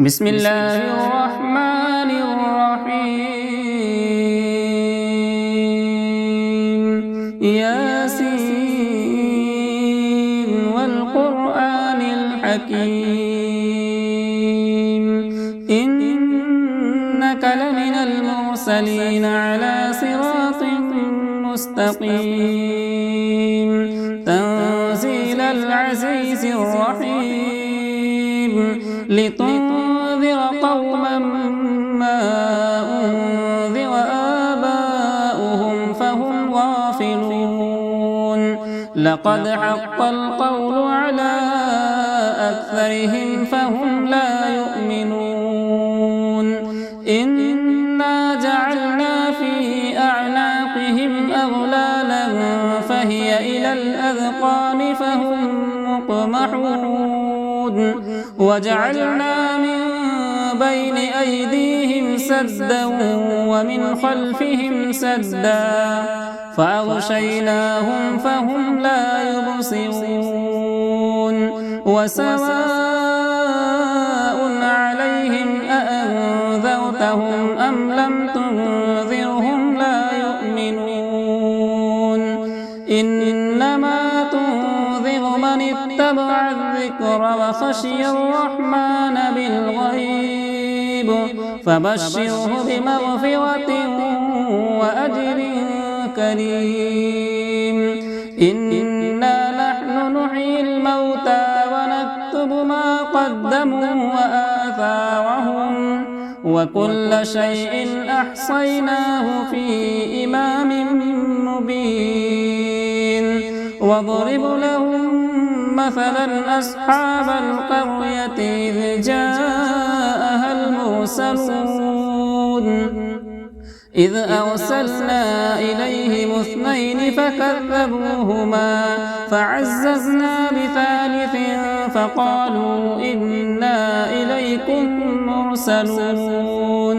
بسم الله الرحمن الرحيم ياسين والقرآن الحكيم إنك لمن المرسلين على صراط مستقيم تنزيل العزيز الرحيم لتنذر قوما ما أنذر آباؤهم فهم غافلون لقد حق القول على أكثرهم فهم لا يؤمنون إنا جعلنا في أعناقهم أغلالا فهي إلى الأذقان فهم مقمحون وجعلنا من بين أيديهم سدا ومن خلفهم سدا فأغشيناهم فهم لا يبصرون وسواء عليهم أأنذرتهم أم لم تنذرهم لا يؤمنون إنما تنذر من اتبع الذكر وخشي الرحمن بالغيب فبشره بمغفرة وأجر كريم إنا نحن نحيي الموتى ونكتب ما قدموا وآثارهم وكل شيء أحصيناه في إمام مبين واضرب لهم مثلا أصحاب القرية إذ جاءها المرسلون إذ أرسلنا إليهم اثنين فكذبوهما فعززنا بثالث فقالوا إنا إليكم مرسلون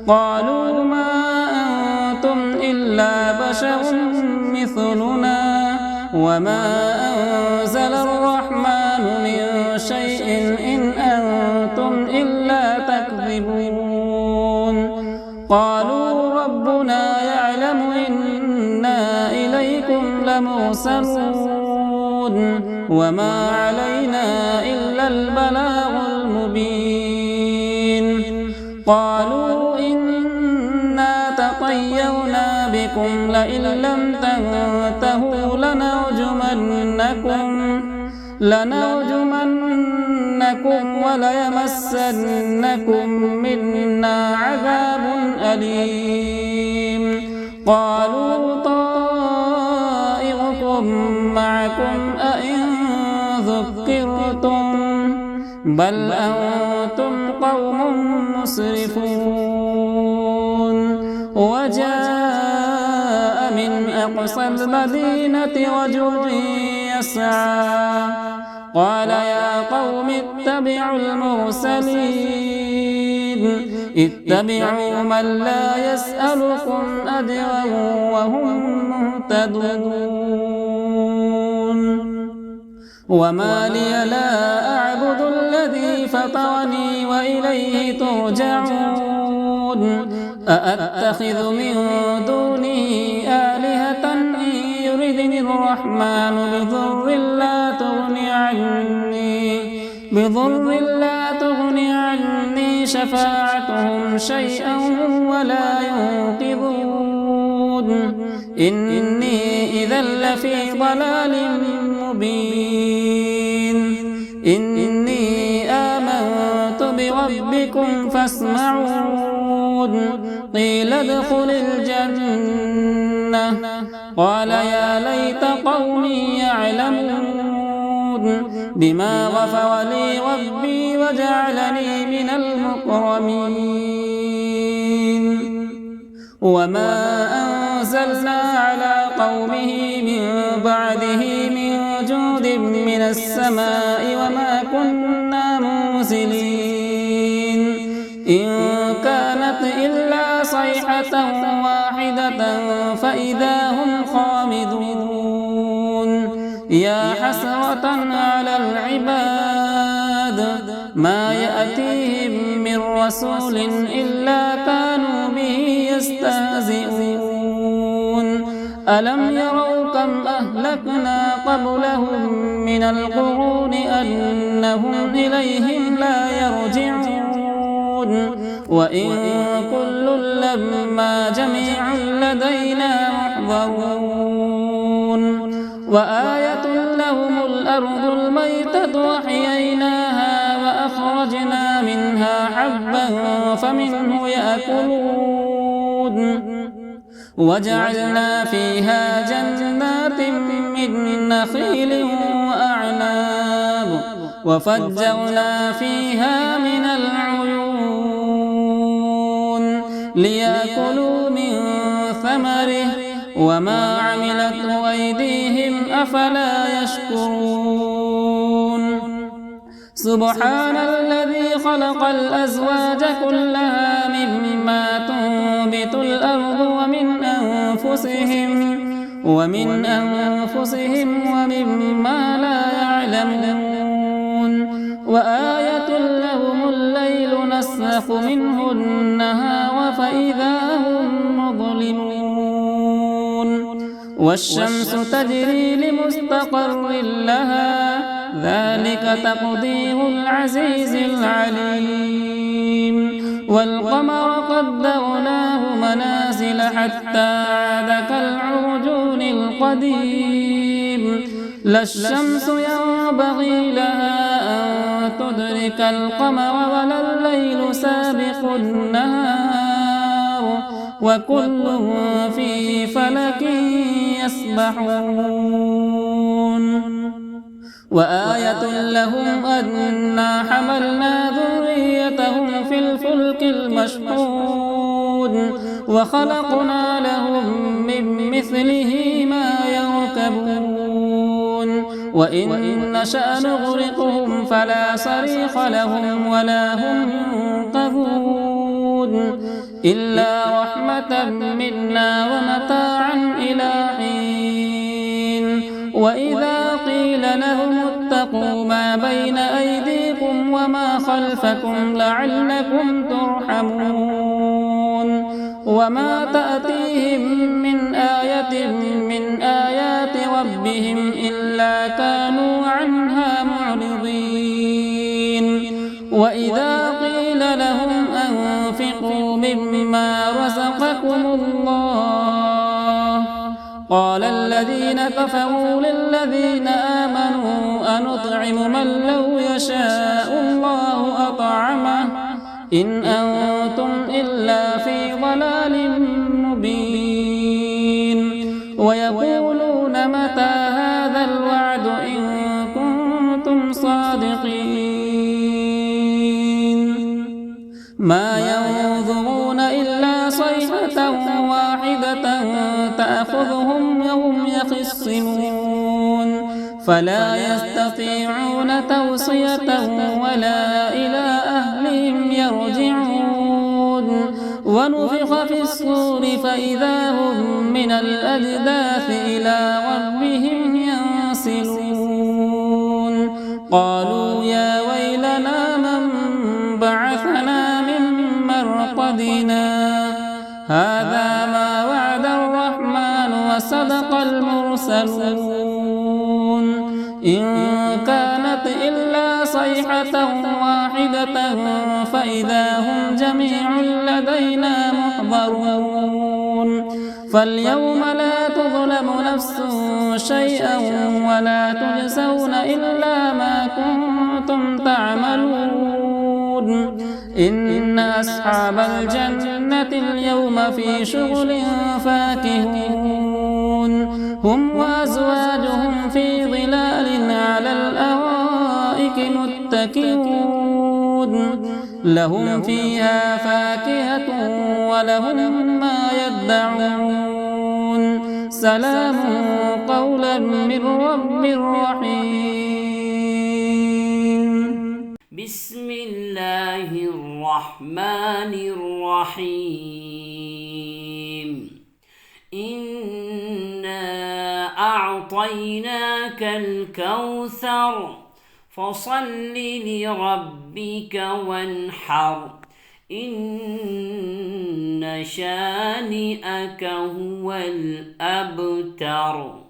قالوا ما أنتم إلا بشر مثلنا وما أنزل الرحمن من شيء إن أنتم إلا تكذبون قالوا ربنا يعلم إنا إليكم لمرسلون وما علينا إلا البلاغ المبين قالوا إنا تطيرنا بكم لئن لم تنتهوا لنرجمنكم وليمسنكم منا عذاب أليم قالوا طائركم معكم أئن ذكرتم بل أنتم قوم مسرفون وجاء من أقصى المدينة رجل يسعى قال يا قوم اتبعوا المرسلين اتبعوا من لا يسألكم أجرا وهم مهتدون وما لي لا أعبد الذي فطرني وإليه ترجعون أأتخذ من دونه آلهة إن يردني الرحمن بضر لا تغني عني شفاعتهم شيئا ولا ينقذون إني إذا لفي ضلال مبين إني آمنت بربكم فاسمعون قيل ادخل الجنة قال يا ليت قومي يعلمون بما غفر لي ربي وجعلني من المكرمين وما أنزلنا على قومه من بعده من جود من السماء وما كنا منزلين إن كانت إلا صيحة واحدة فإذا هم خامدون يا حسرة على العباد ما يأتيهم من رسول إلا كانوا به يستهزئون ألم يروا كم أهلكنا قبلهم من القرون أنهم إليهم لا يرجعون وإن كل لما جميع لدينا محضرون وآية لهم الأرض الميتة وأحييناها وأخرجنا منها حبا فمنه يأكلون وجعلنا فيها جنات من نخيل وأعناب وفجرنا فيها من العيون ليأكلوا من ثمره وما عملته أيديهم أفلا يشكرون سبحان الذي خلق الأزواج كلها مما تنبت الأرض ومن أنفسهم ومما لا يعلمون وآية لهم الليل نسلخ منه النهار فإذا هم مظلمون والشمس تجري لمستقر لها ذلك تقدير العزيز العليم والقمر قدرناه منازل حتى عاد كالعرجون القديم لا الشمس ينبغي لها أن تدرك القمر ولا الليل سابق النهار وكل في فلك يسبحون وآية لهم أنا حملنا ذريتهم في الفلك المشحون وخلقنا لهم من مثله ما يركبون وإن نشأ نغرقهم فلا صريخ لهم ولا هم ينقذون إلا رحمة منا ومتاعا إلى حين وإذا قيل لهم اتقوا ما بين أيديكم وما خلفكم لعلكم ترحمون وما تأتيهم من آية من آيات ربهم إلا كانوا عنها معرضين وإذا قيل لهم أنفقوا مما رزقكم الله قال الذين كفروا للذين آمنوا أنطعم من لو يشاء الله أطعمه إن أنتم إلا في ضلال مبين ويقولون متى هذا الوعد إن كنتم صادقين ما ينظرون إلا صيحة واحدة تأخذهم وهم يخصمون فلا يستطيعون توصية ولا إلى أهلهم يرجعون ونفخ في الصور فإذا هم من الأجداث إلى ربهم ينسلون قالوا يا ويلنا من بعثنا من مرقدنا هذا ما وعد الرحمن وصدق المرسلون إن كانت إلا صيحة واحدة فإذا هم جميع لدينا محضرون فاليوم لا تظلم نفس شيئا ولا تجزون إلا ما كنتم تعملون إن أصحاب الجنة اليوم في شغل فاكهون هم وأزواجهم في ظلال على الأرائك متكئون لهم فيها فاكهة ولهم ما يدعون سلام قولا من رب رحيم بسم الله الرحمن الرحيم إنا أعطيناك الكوثر فصل لربك وانحر إن شانئك هو الأبتر.